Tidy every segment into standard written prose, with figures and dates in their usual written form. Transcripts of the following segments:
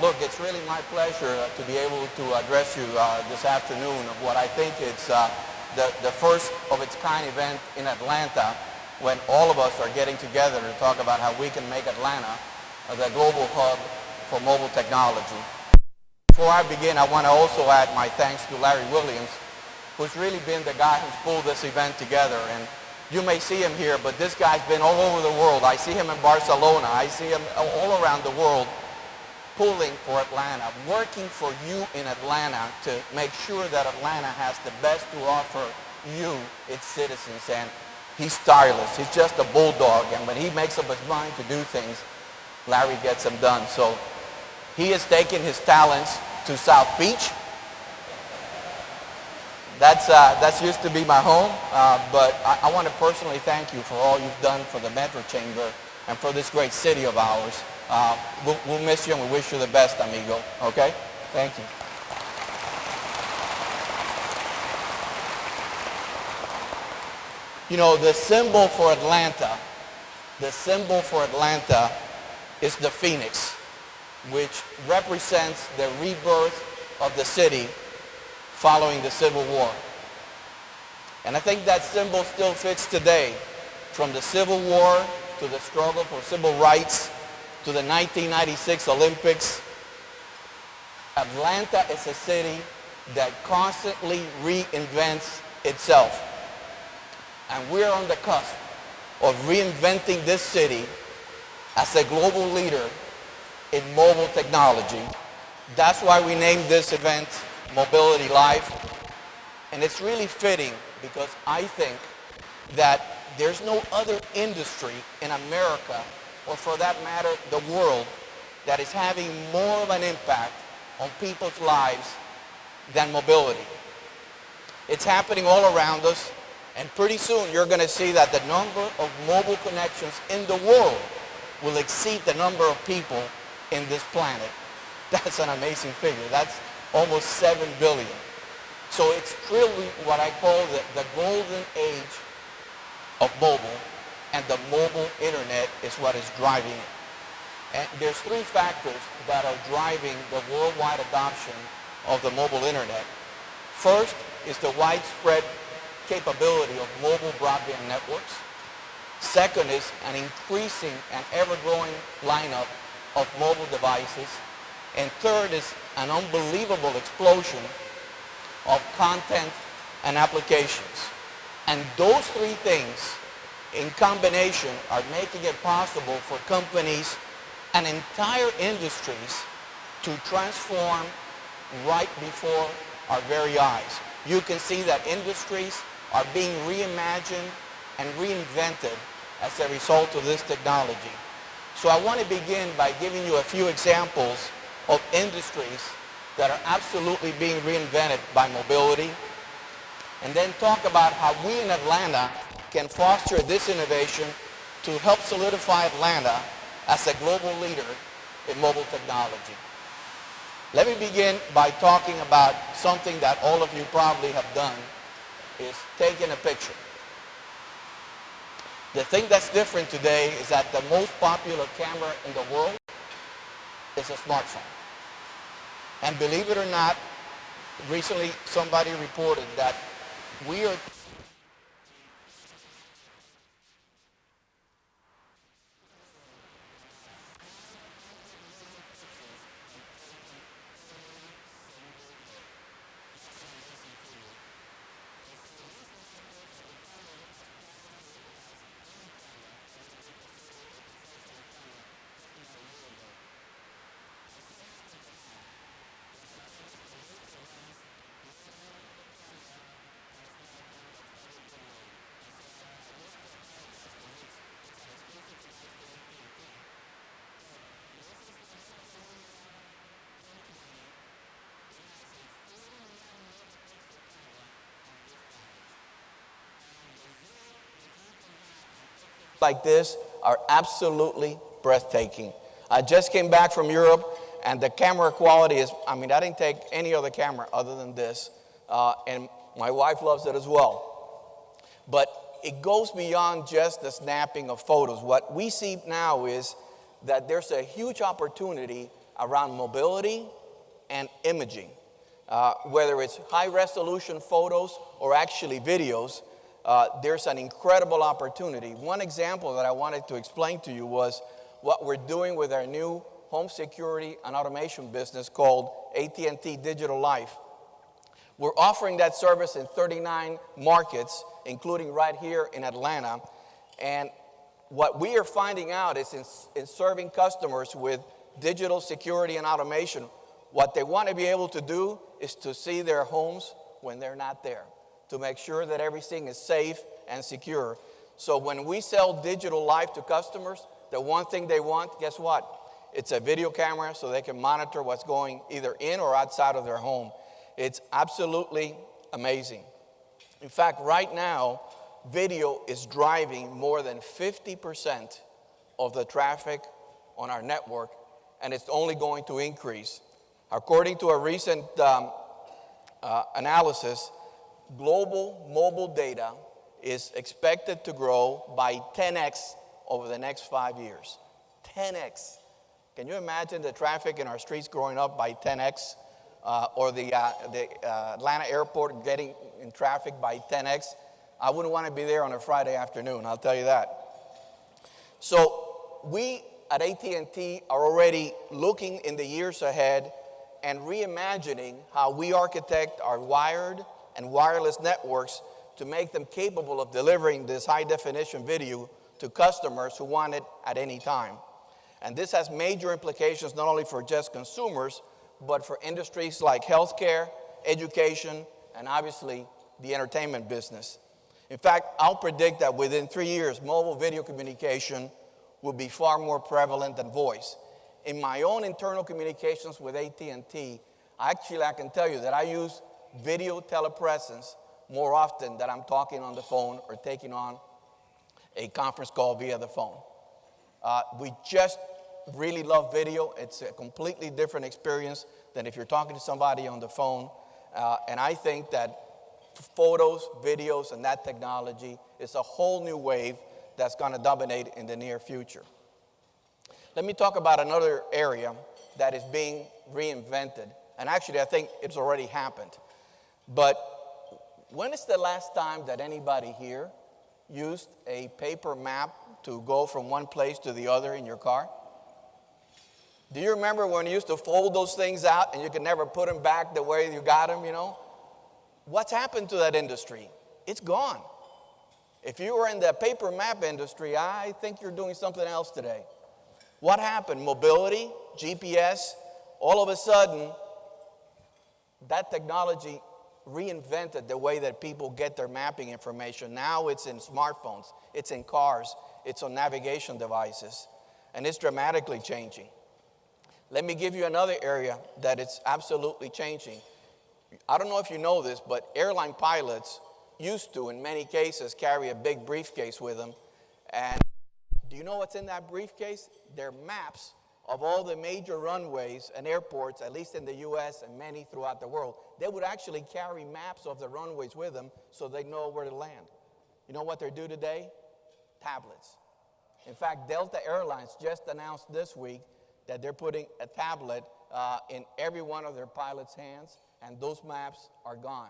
Look, it's really my pleasure to be able to address you this afternoon of what I think is the first of its kind event in Atlanta, when all of us are getting together to talk about how we can make Atlanta the global hub for mobile technology. Before I begin, I want to also add my thanks to Larry Williams, who's really been the guy who's pulled this event together. And you may see him here, but this guy's been all over the world. I see him in Barcelona. I see him all around the world, pulling for Atlanta, working for you in Atlanta to make sure that Atlanta has the best to offer you, its citizens. And he's tireless. He's just a bulldog. And when he makes up his mind to do things, Larry gets them done. So he has taken his talents to South Beach. That's used to be my home, but I want to personally thank you for all you've done for the Metro Chamber and for this great city of ours. We'll miss you and we wish you the best, amigo. Okay? Thank you. You know, the symbol for Atlanta is the phoenix, which represents the rebirth of the city following the Civil War. And I think that symbol still fits today, from the Civil War to the struggle for civil rights to the 1996 Olympics. Atlanta is a city that constantly reinvents itself. And we're on the cusp of reinventing this city as a global leader in mobile technology. That's why we named this event Mobility Live. And it's really fitting because I think that there's no other industry in America, or for that matter, the world, that is having more of an impact on people's lives than mobility. It's happening all around us, and pretty soon you're going to see that the number of mobile connections in the world will exceed the number of people in this planet. That's an amazing figure. That's almost 7 billion. So it's truly what I call the golden age of mobile, and the mobile internet is what is driving it. And there's 3 factors that are driving the worldwide adoption of the mobile internet. First is the widespread capability of mobile broadband networks. Second is an increasing and ever-growing lineup of mobile devices. And third is an unbelievable explosion of content and applications. And those 3 things in combination are making it possible for companies and entire industries to transform right before our very eyes. You can see that industries are being reimagined and reinvented as a result of this technology. So I want to begin by giving you a few examples of industries that are absolutely being reinvented by mobility, and then talk about how we in Atlanta can foster this innovation to help solidify Atlanta as a global leader in mobile technology. Let me begin by talking about something that all of you probably have done, is taking a picture. The thing that's different today is that the most popular camera in the world is a smartphone. And believe it or not, recently somebody reported that we are like this are absolutely breathtaking. I just came back from Europe, and the camera quality is, I didn't take any other camera other than this, and my wife loves it as well. But it goes beyond just the snapping of photos. What we see now is that there's a huge opportunity around mobility and imaging. Whether it's high-resolution photos or actually videos, there's an incredible opportunity. One example that I wanted to explain to you was what we're doing with our new home security and automation business called AT&T Digital Life. We're offering that service in 39 markets, including right here in Atlanta. And what we are finding out is in serving customers with digital security and automation, what they want to be able to do is to see their homes when they're not there, to make sure that everything is safe and secure. So when we sell digital life to customers, the one thing they want, guess what? It's a video camera so they can monitor what's going either in or outside of their home. It's absolutely amazing. In fact, right now, video is driving more than 50% of the traffic on our network, and it's only going to increase. According to a recent analysis, global mobile data is expected to grow by 10x over the next 5 years. 10x. Can you imagine the traffic in our streets growing up by 10x? Or the Atlanta airport getting in traffic by 10x? I wouldn't want to be there on a Friday afternoon, I'll tell you that. So we at AT&T are already looking in the years ahead and reimagining how we architect our wired and wireless networks to make them capable of delivering this high-definition video to customers who want it at any time. And this has major implications not only for just consumers, but for industries like healthcare, education, and obviously the entertainment business. In fact, I'll predict that within 3 years, mobile video communication will be far more prevalent than voice. In my own internal communications with AT&T, I can tell you that I use video telepresence more often than I'm talking on the phone or taking on a conference call via the phone. We just really love video. It's a completely different experience than if you're talking to somebody on the phone. And I think that photos, videos, and that technology is a whole new wave that's going to dominate in the near future. Let me talk about another area that is being reinvented. And actually, I think it's already happened. But when is the last time that anybody here used a paper map to go from one place to the other in your car? Do you remember when you used to fold those things out and you could never put them back the way you got them, you know? What's happened to that industry? It's gone. If you were in the paper map industry, I think you're doing something else today. What happened? Mobility, GPS, all of a sudden, that technology reinvented the way that people get their mapping information. Now it's in smartphones, it's in cars, it's on navigation devices, and it's dramatically changing. Let me give you another area that it's absolutely changing. I don't know if you know this, but airline pilots used to, in many cases, carry a big briefcase with them. And do you know what's in that briefcase? They're maps of all the major runways and airports, at least in the U.S. and many throughout the world. They would actually carry maps of the runways with them so they know where to land. You know what they do today? Tablets. In fact, Delta Airlines just announced this week that they're putting a tablet in every one of their pilots' hands, and those maps are gone.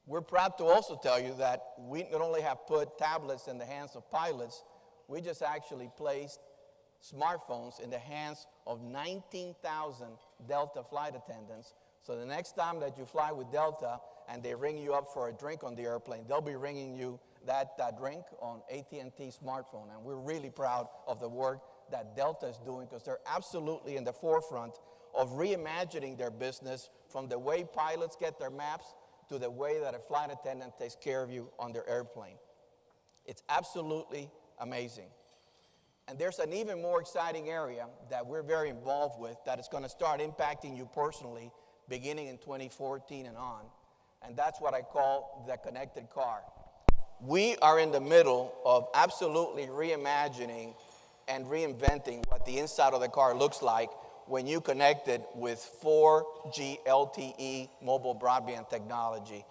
We're proud to also tell you that we not only have put tablets in the hands of pilots, we just actually placed smartphones in the hands of 19,000 Delta flight attendants. So the next time that you fly with Delta and they ring you up for a drink on the airplane, they'll be ringing you that drink on AT&T smartphone. And we're really proud of the work that Delta is doing because they're absolutely in the forefront of reimagining their business from the way pilots get their maps to the way that a flight attendant takes care of you on their airplane. It's absolutely amazing. And there's an even more exciting area that we're very involved with that is going to start impacting you personally beginning in 2014 and on. And that's what I call the connected car. We are in the middle of absolutely reimagining and reinventing what the inside of the car looks like when you connect it with 4G LTE mobile broadband technology.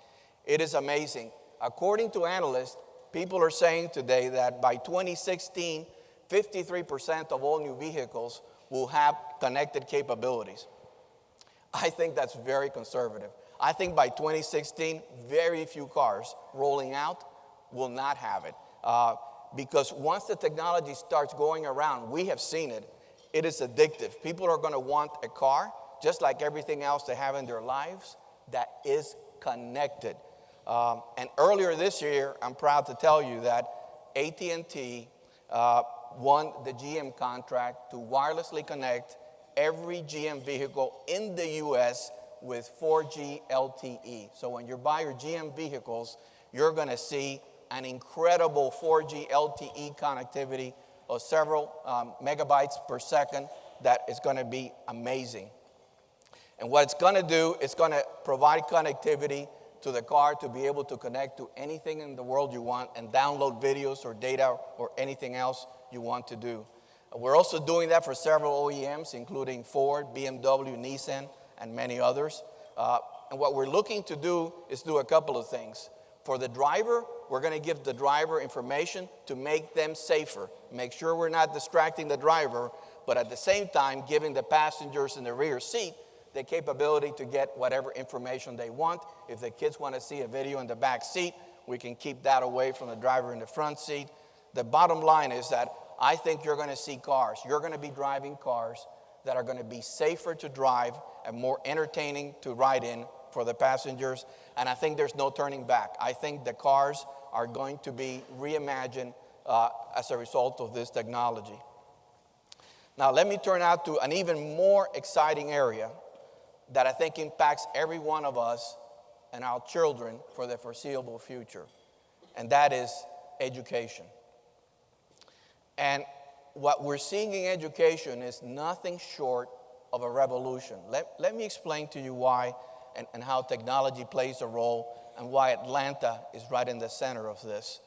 It is amazing. According to analysts, people are saying today that by 2016, 53% of all new vehicles will have connected capabilities. I think that's very conservative. I think by 2016, very few cars rolling out will not have it. Because once the technology starts going around, we have seen it, it is addictive. People are going to want a car, just like everything else they have in their lives, that is connected. And earlier this year, I'm proud to tell you that AT&T won the GM contract to wirelessly connect every GM vehicle in the U.S. with 4G LTE. So when you buy your GM vehicles, you're going to see an incredible 4G LTE connectivity of several megabytes per second that is going to be amazing. And what it's going to do, it's going to provide connectivity to the car to be able to connect to anything in the world you want and download videos or data or anything else you want to do. We're also doing that for several OEMs, including Ford, BMW, Nissan, and many others. And what we're looking to do is do a couple of things. For the driver, we're going to give the driver information to make them safer. Make sure we're not distracting the driver, but at the same time, giving the passengers in the rear seat the capability to get whatever information they want. If the kids want to see a video in the back seat, we can keep that away from the driver in the front seat. The bottom line is that I think you're going to see cars. You're going to be driving cars that are going to be safer to drive and more entertaining to ride in for the passengers. And I think there's no turning back. I think the cars are going to be reimagined as a result of this technology. Now, let me turn out to an even more exciting area that I think impacts every one of us and our children for the foreseeable future, and that is education. And what we're seeing in education is nothing short of a revolution. Let me explain to you why and how technology plays a role and why Atlanta is right in the center of this.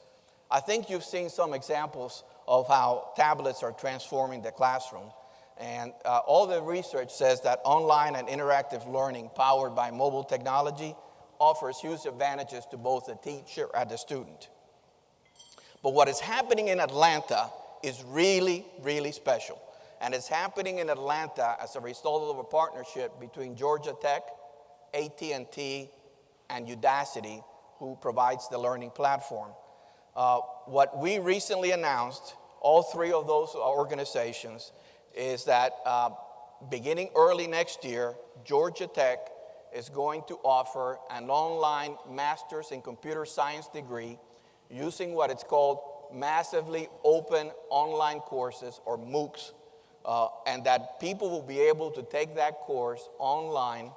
I think you've seen some examples of how tablets are transforming the classroom. And all the research says that online and interactive learning powered by mobile technology offers huge advantages to both the teacher and the student. But what is happening in Atlanta is really, really special. And it's happening in Atlanta as a result of a partnership between Georgia Tech, AT&T, and Udacity, who provides the learning platform. What we recently announced, all three of those organizations, is that beginning early next year, Georgia Tech is going to offer an online master's in computer science degree using what it's called massively open online courses, or MOOCs, and that people will be able to take that course online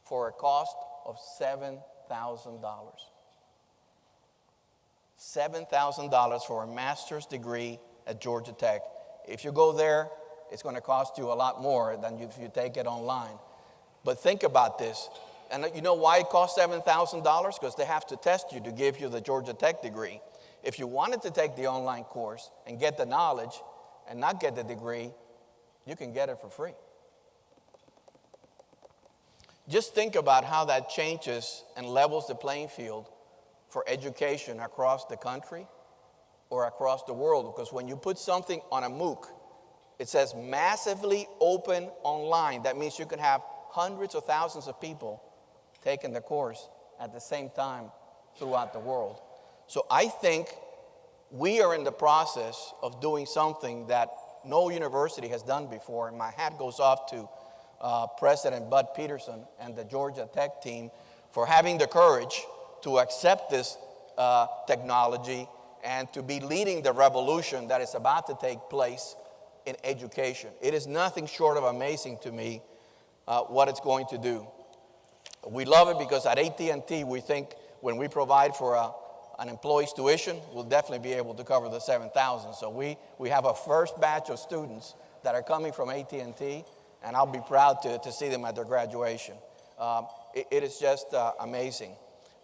for a cost of $7,000. $7,000 for a master's degree at Georgia Tech. If you go there, it's going to cost you a lot more than if you take it online. But think about this. And you know why it costs $7,000? Because they have to test you to give you the Georgia Tech degree. If you wanted to take the online course and get the knowledge and not get the degree, you can get it for free. Just think about how that changes and levels the playing field for education across the country or across the world. Because when you put something on a MOOC, it says massively open online. That means you can have hundreds of thousands of people taking the course at the same time throughout the world. So I think we are in the process of doing something that no university has done before. And my hat goes off to President Bud Peterson and the Georgia Tech team for having the courage to accept this technology and to be leading the revolution that is about to take place in education. It is nothing short of amazing to me what it's going to do. We love it because at AT&T we think when we provide for an employee's tuition, we'll definitely be able to cover the $7,000. So we have a first batch of students that are coming from AT&T, and I'll be proud to see them at their graduation. It is just amazing.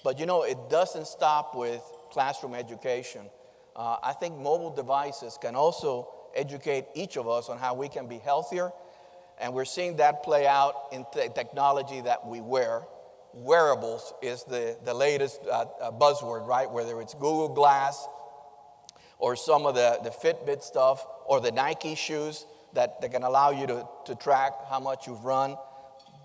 But you know, it doesn't stop with classroom education. I think mobile devices can also educate each of us on how we can be healthier, and we're seeing that play out in technology that we wear. Wearables is the latest buzzword, right? Whether it's Google Glass or some of the Fitbit stuff or the Nike shoes that can allow you to track how much you've run.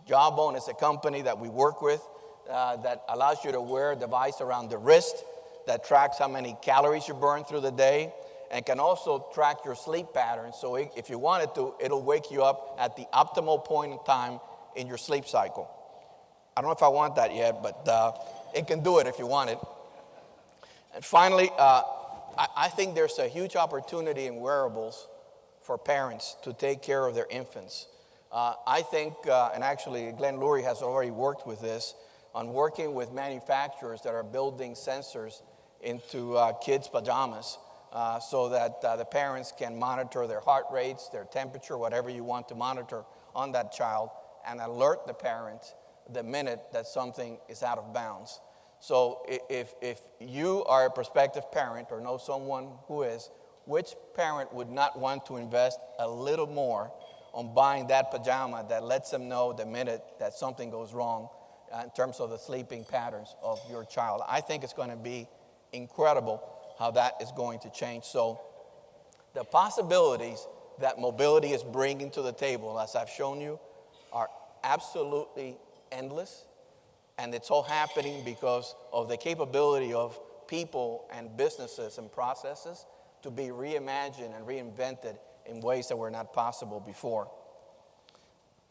Jawbone is a company that we work with that allows you to wear a device around the wrist that tracks how many calories you burn through the day and can also track your sleep patterns. So if you wanted to, it'll wake you up at the optimal point in time in your sleep cycle. I don't know if I want that yet, but it can do it if you want it. And finally, I think there's a huge opportunity in wearables for parents to take care of their infants. I think, and actually Glenn Lurie has already worked with this, on working with manufacturers that are building sensors into kids' pajamas so that the parents can monitor their heart rates, their temperature, whatever you want to monitor on that child, and alert the parent the minute that something is out of bounds. So if you are a prospective parent or know someone who is, which parent would not want to invest a little more on buying that pajama that lets them know the minute that something goes wrong in terms of the sleeping patterns of your child? I think it's going to be incredible how that is going to change. So the possibilities that mobility is bringing to the table, as I've shown you, are absolutely endless. And it's all happening because of the capability of people and businesses and processes to be reimagined and reinvented in ways that were not possible before.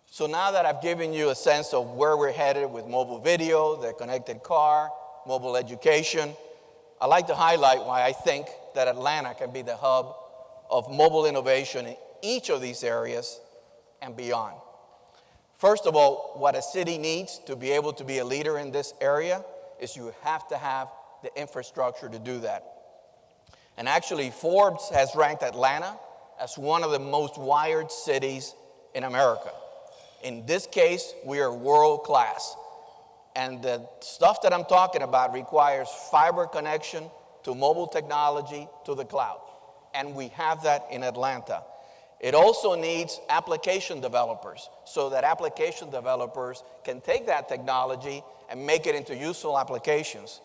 So now that I've given you a sense of where we're headed with mobile video, the connected car, mobile education, I'd like to highlight why I think that Atlanta can be the hub of mobile innovation in each of these areas and beyond. First of all, what a city needs to be able to be a leader in this area is you have to have the infrastructure to do that. And actually, Forbes has ranked Atlanta as one of the most wired cities in America. In this case, we are world class. And the stuff that I'm talking about requires fiber connection to mobile technology to the cloud. And we have that in Atlanta. It also needs application developers so that application developers can take that technology and make it into useful applications.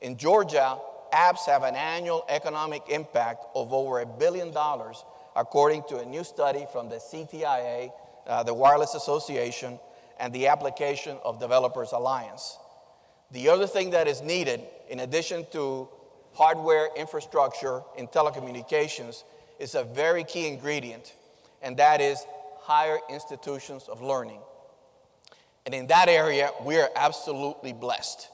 In Georgia, apps have an annual economic impact of over $1 billion, according to a new study from the CTIA, the Wireless Association, and the Application of Developers Alliance. The other thing that is needed, in addition to hardware infrastructure in telecommunications, is a very key ingredient, and that is higher institutions of learning. And in that area, we are absolutely blessed.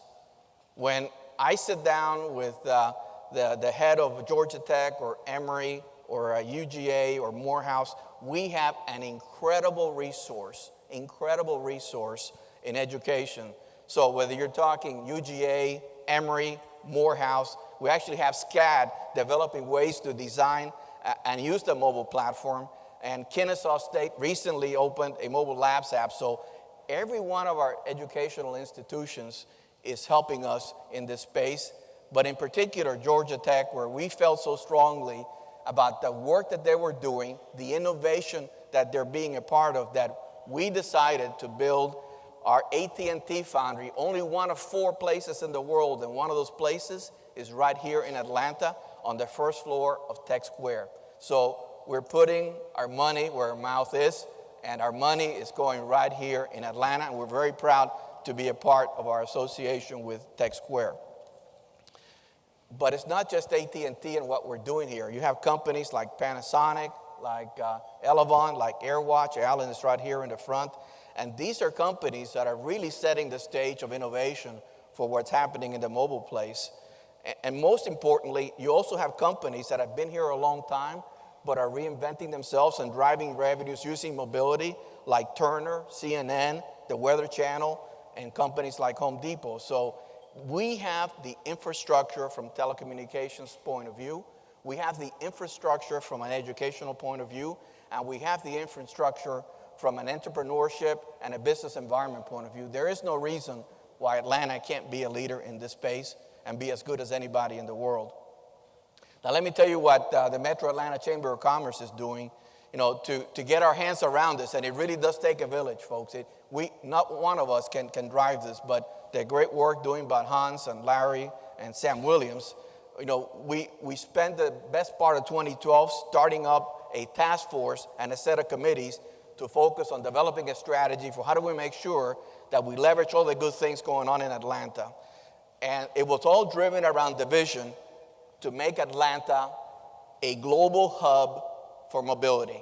When I sit down with the head of Georgia Tech or Emory or UGA or Morehouse, we have an incredible resource in education. So whether you're talking UGA, Emory, Morehouse, we actually have SCAD developing ways to design and use the mobile platform. And Kennesaw State recently opened a mobile labs app. So every one of our educational institutions is helping us in this space. But in particular, Georgia Tech, where we felt so strongly about the work that they were doing, the innovation that they're being a part of, that we decided to build our AT&T foundry, only one of 4 places in the world. And one of those places is right here in Atlanta on the first floor of Tech Square. So we're putting our money where our mouth is, and our money is going right here in Atlanta, and we're very proud to be a part of our association with Tech Square. But it's not just AT&T and what we're doing here. You have companies like Panasonic, like Elevon, like AirWatch. Alan is right here in the front. And these are companies that are really setting the stage of innovation for what's happening in the mobile place. And most importantly, you also have companies that have been here a long time, but are reinventing themselves and driving revenues using mobility, like Turner, CNN, the Weather Channel, and companies like Home Depot. So we have the infrastructure from telecommunications point of view. We have the infrastructure from an educational point of view. And we have the infrastructure from an entrepreneurship and a business environment point of view. There is no reason why Atlanta can't be a leader in this space and be as good as anybody in the world. Now let me tell you what the Metro Atlanta Chamber of Commerce is doing, to get our hands around this. And it really does take a village, folks. Not one of us can drive this, but the great work doing by Hans and Larry and Sam Williams. We spent the best part of 2012 starting up a task force and a set of committees to focus on developing a strategy for how do we make sure that we leverage all the good things going on in Atlanta. And it was all driven around the vision to make Atlanta a global hub for mobility.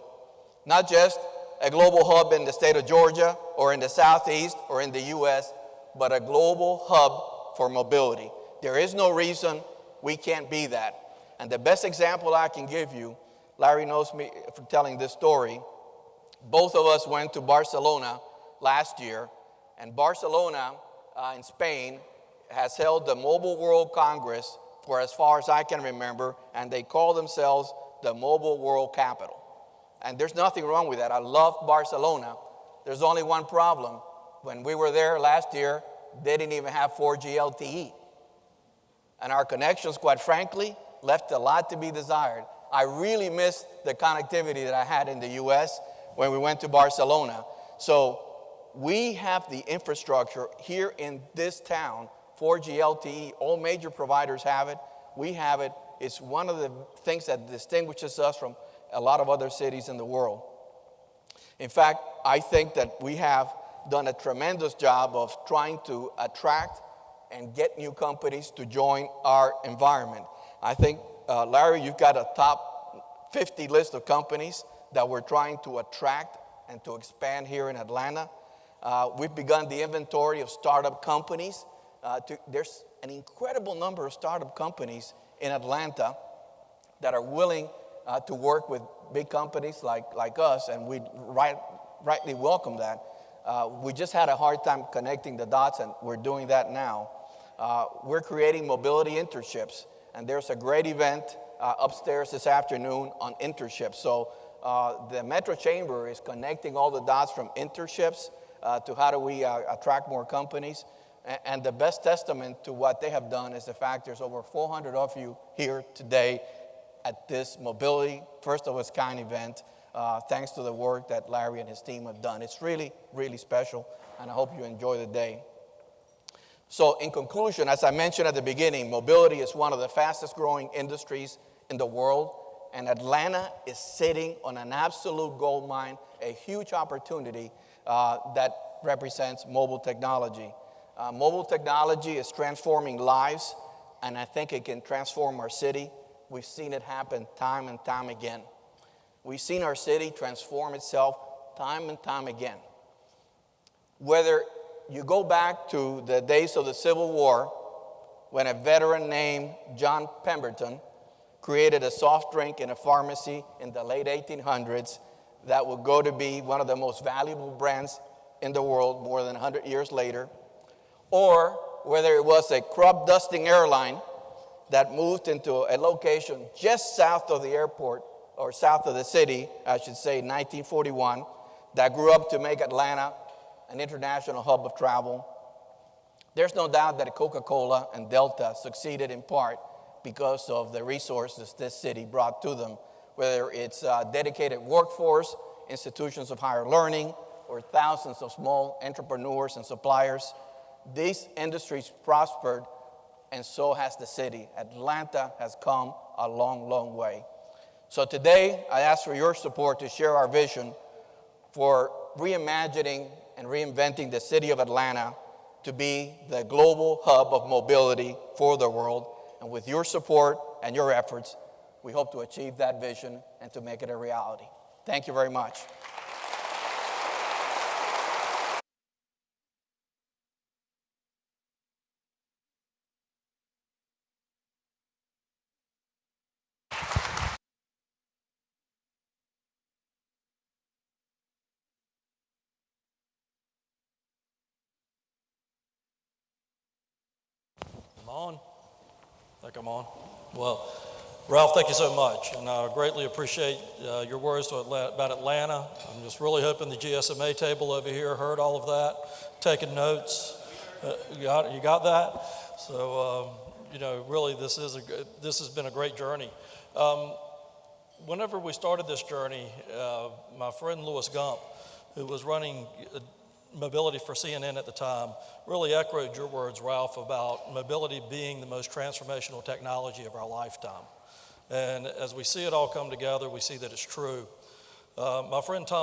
Not just a global hub in the state of Georgia or in the Southeast or in the U.S., but a global hub for mobility. There is no reason we can't be that. And the best example I can give you, Larry knows me for telling this story. Both of us went to Barcelona last year, and Barcelona in Spain has held the Mobile World Congress for as far as I can remember, and they call themselves the Mobile World Capital. And there's nothing wrong with that. I love Barcelona. There's only one problem. When we were there last year, they didn't even have 4G LTE. And our connections, quite frankly, left a lot to be desired. I really missed the connectivity that I had in the U.S. when we went to Barcelona. So we have the infrastructure here in this town, 4G LTE, all major providers have it. We have it. It's one of the things that distinguishes us from a lot of other cities in the world. In fact, I think that we have done a tremendous job of trying to attract and get new companies to join our environment. I think, Larry, you've got a top 50 list of companies that we're trying to attract and to expand here in Atlanta. We've begun the inventory of startup companies. There's an incredible number of startup companies in Atlanta that are willing to work with big companies like us, and we rightly welcome that. We just had a hard time connecting the dots, and we're doing that now. We're creating mobility internships, and there's a great event upstairs this afternoon on internships. So the Metro Chamber is connecting all the dots from internships to how do we attract more companies. And the best testament to what they have done is the fact there's over 400 of you here today at this mobility, first of its kind event, thanks to the work that Larry and his team have done. It's really, really special, and I hope you enjoy the day. So in conclusion, as I mentioned at the beginning, mobility is one of the fastest growing industries in the world, and Atlanta is sitting on an absolute gold mine, a huge opportunity that represents mobile technology. Mobile technology is transforming lives, and I think it can transform our city. We've seen it happen time and time again. We've seen our city transform itself time and time again. Whether you go back to the days of the Civil War, when a veteran named John Pemberton created a soft drink in a pharmacy in the late 1800s that would go to be one of the most valuable brands in the world more than 100 years later, or whether it was a crop dusting airline that moved into a location just south of the airport, or south of the city, I should say, in 1941, that grew up to make Atlanta an international hub of travel. There's no doubt that Coca-Cola and Delta succeeded in part because of the resources this city brought to them, whether it's a dedicated workforce, institutions of higher learning, or thousands of small entrepreneurs and suppliers. These industries prospered, and so has the city. Atlanta has come a long, long way. So today, I ask for your support to share our vision for reimagining and reinventing the city of Atlanta to be the global hub of mobility for the world. And with your support and your efforts, we hope to achieve that vision and to make it a reality. Thank you very much. I'm on. I think I'm on. Well, Ralph, thank you so much. And I greatly appreciate your words about Atlanta. I'm just really hoping the GSMA table over here heard all of that, taking notes. You got that? So, really this has been a great journey. Whenever we started this journey, my friend Louis Gump, who was running mobility for CNN at the time, really echoed your words, Ralph, about mobility being the most transformational technology of our lifetime. And as we see it all come together, we see that it's true. My friend Tom